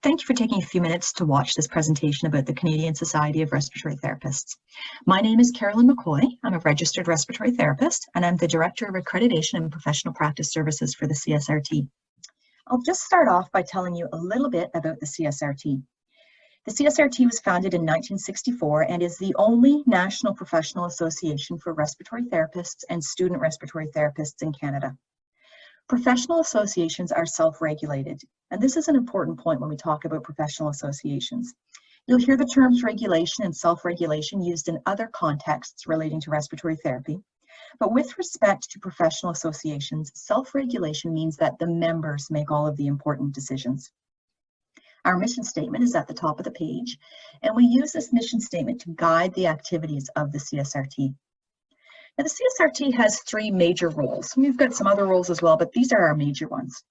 Thank you for taking a few minutes to watch this presentation about the Canadian Society of Respiratory Therapists. My name is Carolyn McCoy. I'm a registered respiratory therapist, and I'm the Director of Accreditation and Professional Practice Services for the CSRT. I'll just start off by telling you a little bit about the CSRT. The CSRT was founded in 1964 and is the only national professional association for respiratory therapists and student respiratory therapists in Canada. Professional associations are self-regulated, and this is an important point when we talk about professional associations. You'll hear the terms regulation and self-regulation used in other contexts relating to respiratory therapy, but with respect to professional associations, self-regulation means that the members make all of the important decisions. Our mission statement is at the top of the page, and we use this mission statement to guide the activities of the CSRT. Now, the CSRT has three major roles. We've got some other roles as well, but these are our major ones.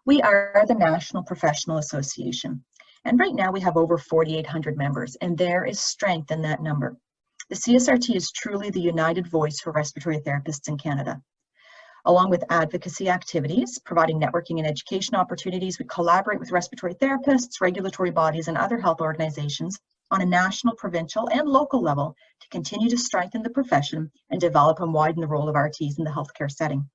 We are the National Professional Association, and right now we have over 4,800 members, and there is strength in that number. The CSRT is truly the united voice for respiratory therapists in Canada. Along with advocacy activities, providing networking and education opportunities, we collaborate with respiratory therapists, regulatory bodies, and other health organizations on a national, provincial, and local level to continue to strengthen the profession and develop and widen the role of RTs in the healthcare setting.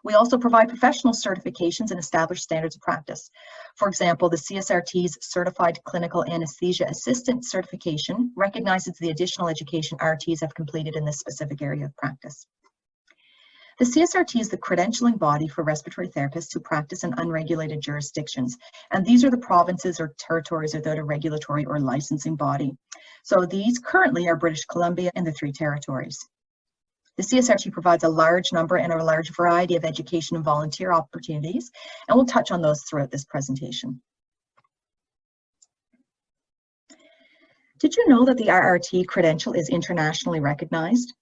We also provide professional certifications and establish standards of practice. For example, the CSRT's Certified Clinical Anesthesia Assistant certification recognizes the additional education RTs have completed in this specific area of practice. The CSRT is the credentialing body for respiratory therapists who practice in unregulated jurisdictions, and these are the provinces or territories without a regulatory or licensing body. So these currently are British Columbia and the 3 territories. The CSRT provides a large number and a large variety of education and volunteer opportunities, and we'll touch on those throughout this presentation. Did you know that the RRT credential is internationally recognized?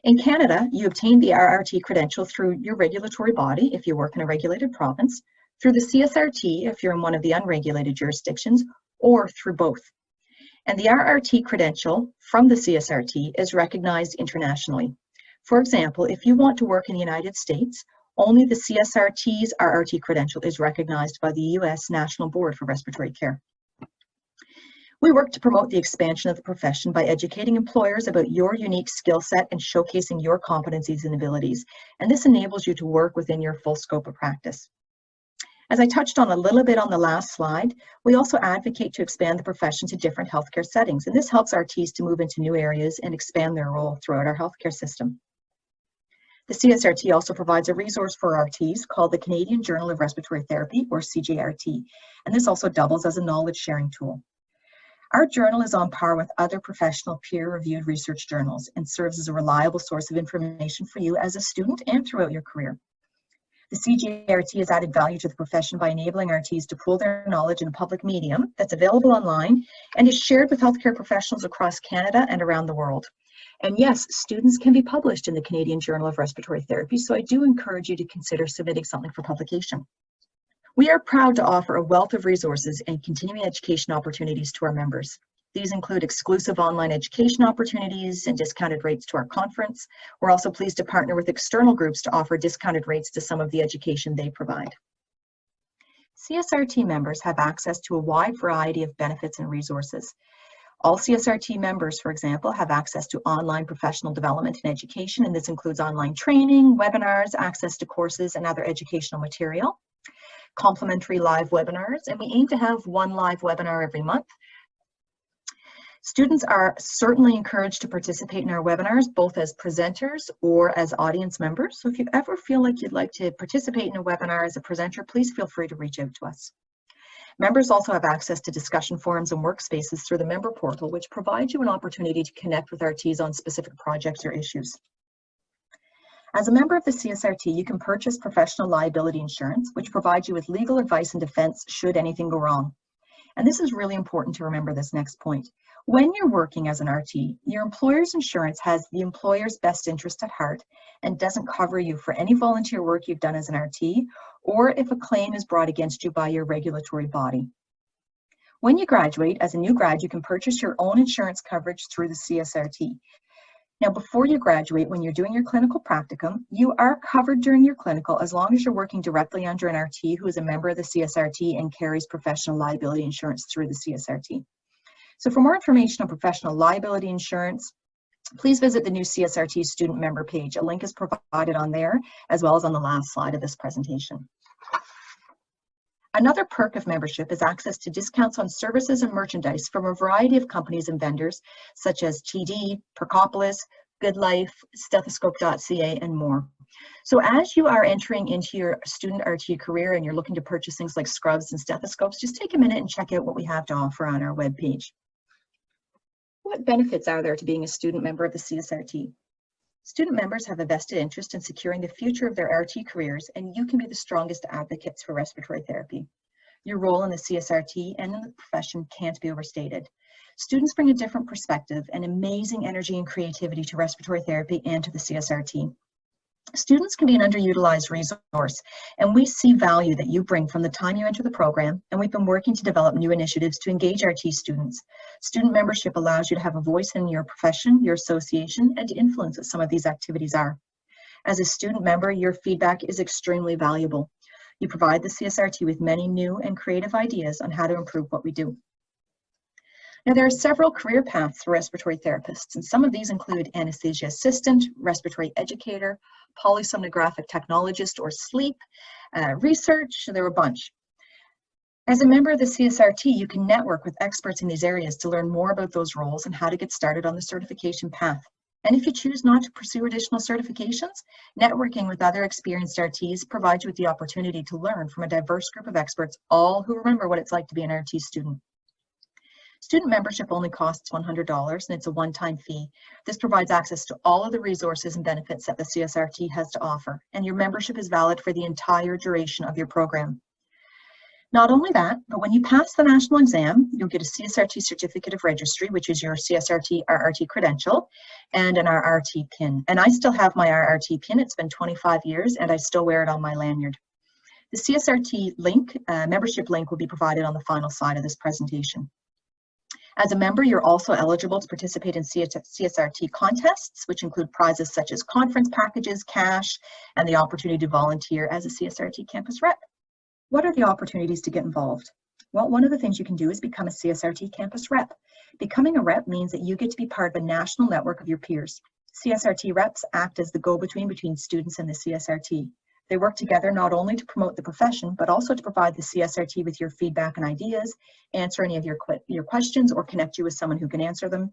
In Canada, you obtain the RRT credential through your regulatory body if you work in a regulated province, through the CSRT if you're in one of the unregulated jurisdictions, or through both. And the RRT credential from the CSRT is recognized internationally. For example, if you want to work in the United States, only the CSRT's RRT credential is recognized by the U.S. National Board for Respiratory Care. We work to promote the expansion of the profession by educating employers about your unique skill set and showcasing your competencies and abilities, and this enables you to work within your full scope of practice. As I touched on a little bit on the last slide, we also advocate to expand the profession to different healthcare settings, and this helps RTs to move into new areas and expand their role throughout our healthcare system. The CSRT also provides a resource for RTs called the Canadian Journal of Respiratory Therapy, or CJRT, and this also doubles as a knowledge sharing tool. Our journal is on par with other professional peer-reviewed research journals and serves as a reliable source of information for you as a student and throughout your career. The CJRT has added value to the profession by enabling RTs to pool their knowledge in a public medium that's available online and is shared with healthcare professionals across Canada and around the world. And yes, students can be published in the Canadian Journal of Respiratory Therapy, so I do encourage you to consider submitting something for publication. We are proud to offer a wealth of resources and continuing education opportunities to our members. These include exclusive online education opportunities and discounted rates to our conference. We're also pleased to partner with external groups to offer discounted rates to some of the education they provide. CSRT members have access to a wide variety of benefits and resources. All CSRT members, for example, have access to online professional development and education, and this includes online training, webinars, access to courses, and other educational material. Complimentary live webinars, and we aim to have 1 live webinar every month. Students are certainly encouraged to participate in our webinars, both as presenters or as audience members. So if you ever feel like you'd like to participate in a webinar as a presenter, please feel free to reach out to us. Members also have access to discussion forums and workspaces through the member portal, which provides you an opportunity to connect with RTs on specific projects or issues. As a member of the CSRT, you can purchase professional liability insurance, which provides you with legal advice and defense should anything go wrong. And this is really important to remember this next point. When you're working as an RT, your employer's insurance has the employer's best interest at heart and doesn't cover you for any volunteer work you've done as an RT, or if a claim is brought against you by your regulatory body. When you graduate, as a new grad, you can purchase your own insurance coverage through the CSRT. Now, before you graduate, when you're doing your clinical practicum, you are covered during your clinical as long as you're working directly under an RT who is a member of the CSRT and carries professional liability insurance through the CSRT. So for more information on professional liability insurance, please visit the new CSRT student member page. A link is provided on there, as well as on the last slide of this presentation. Another perk of membership is access to discounts on services and merchandise from a variety of companies and vendors, such as TD, Percopolis, GoodLife, Stethoscope.ca, and more. So as you are entering into your student RT career and you're looking to purchase things like scrubs and stethoscopes, just take a minute and check out what we have to offer on our webpage. What benefits are there to being a student member of the CSRT? Student members have a vested interest in securing the future of their RT careers, and you can be the strongest advocates for respiratory therapy. Your role in the CSRT and in the profession can't be overstated. Students bring a different perspective and amazing energy and creativity to respiratory therapy and to the CSRT. Students can be an underutilized resource, and we see value that you bring from the time you enter the program, and we've been working to develop new initiatives to engage RT students. Student membership allows you to have a voice in your profession, your association, and to influence what some of these activities are. As a student member, your feedback is extremely valuable. You provide the CSRT with many new and creative ideas on how to improve what we do. Now, there are several career paths for respiratory therapists, and some of these include anesthesia assistant, respiratory educator, polysomnographic technologist or sleep, research. There are a bunch. As a member of the CSRT, you can network with experts in these areas to learn more about those roles and how to get started on the certification path. And if you choose not to pursue additional certifications, networking with other experienced RTs provides you with the opportunity to learn from a diverse group of experts, all who remember what it's like to be an RT student. Student membership only costs $100, and it's a one-time fee. This provides access to all of the resources and benefits that the CSRT has to offer, and your membership is valid for the entire duration of your program. Not only that, but when you pass the national exam, you'll get a CSRT certificate of registry, which is your CSRT RRT credential, and an RRT pin. And I still have my RRT pin. It's been 25 years, and I still wear it on my lanyard. The CSRT link, membership link, will be provided on the final slide of this presentation. As a member, you're also eligible to participate in CSRT contests, which include prizes such as conference packages, cash, and the opportunity to volunteer as a CSRT campus rep. What are the opportunities to get involved? Well, one of the things you can do is become a CSRT campus rep. Becoming a rep means that you get to be part of a national network of your peers. CSRT reps act as the go-between between students and the CSRT. They work together not only to promote the profession, but also to provide the CSRT with your feedback and ideas, answer any of your questions, or connect you with someone who can answer them,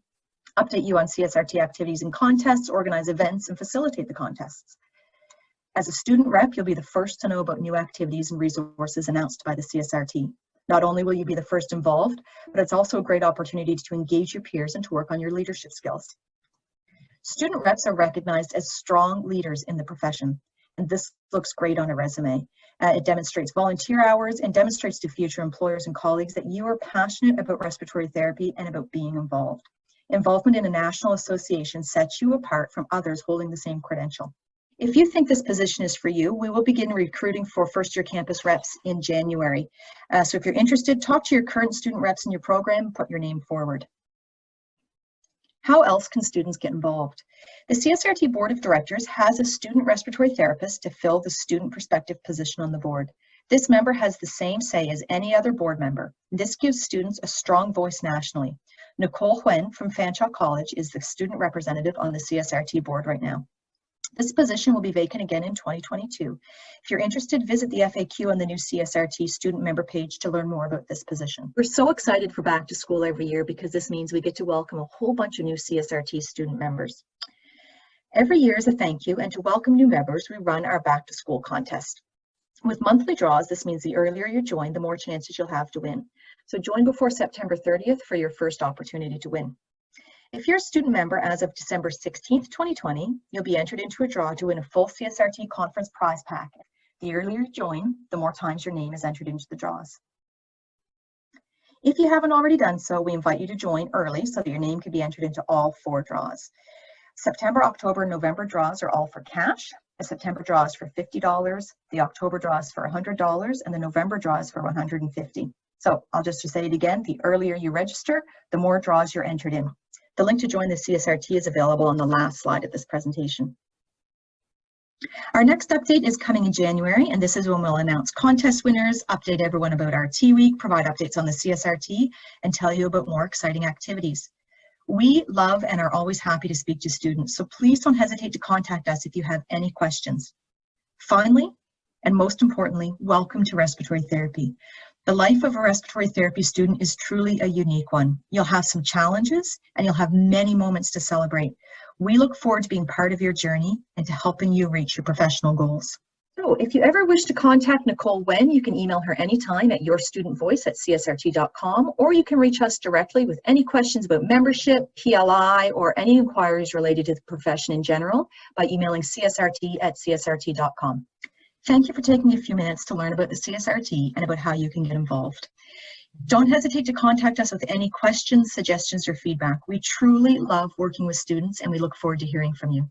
update you on CSRT activities and contests, organize events, and facilitate the contests. As a student rep, you'll be the first to know about new activities and resources announced by the CSRT. Not only will you be the first involved, but it's also a great opportunity to engage your peers and to work on your leadership skills. Student reps are recognized as strong leaders in the profession. And this looks great on a resume. It demonstrates volunteer hours and demonstrates to future employers and colleagues that you are passionate about respiratory therapy and about being involved. Involvement in a national association sets you apart from others holding the same credential. If you think this position is for you, we will begin recruiting for first-year campus reps in January. So if you're interested, talk to your current student reps in your program, put your name forward. How else can students get involved? The CSRT Board of Directors has a student respiratory therapist to fill the student perspective position on the board. This member has the same say as any other board member. This gives students a strong voice nationally. Nicole Huen from Fanshawe College is the student representative on the CSRT board right now. This position will be vacant again in 2022. If you're interested, visit the FAQ on the new CSRT student member page to learn more about this position. We're so excited for back to school every year because this means we get to welcome a whole bunch of new CSRT student members. Every year as a thank you and to welcome new members, we run our back to school contest. With monthly draws, this means the earlier you join, the more chances you'll have to win. So join before September 30th for your first opportunity to win. If you're a student member as of December 16th, 2020, you'll be entered into a draw to win a full CSRT conference prize packet. The earlier you join, the more times your name is entered into the draws. If you haven't already done so, we invite you to join early so that your name can be entered into all 4 draws. September, October, and November draws are all for cash. The September draw is for $50, the October draw is for $100, and the November draw is for $150. So I'll just say it again, the earlier you register, the more draws you're entered in. The link to join the CSRT is available on the last slide of this presentation. Our next update is coming in January, and this is when we'll announce contest winners, update everyone about our T-Week, provide updates on the CSRT, and tell you about more exciting activities. We love and are always happy to speak to students, so please don't hesitate to contact us if you have any questions. Finally, and most importantly, welcome to respiratory therapy. The life of a respiratory therapy student is truly a unique one. You'll have some challenges and you'll have many moments to celebrate. We look forward to being part of your journey and to helping you reach your professional goals. So if you ever wish to contact Nicole Wen, you can email her anytime at yourstudentvoice@csrt.com, or you can reach us directly with any questions about membership, PLI, or any inquiries related to the profession in general by emailing csrt@csrt.com. Thank you for taking a few minutes to learn about the CSRT and about how you can get involved. Don't hesitate to contact us with any questions, suggestions, or feedback. We truly love working with students and we look forward to hearing from you.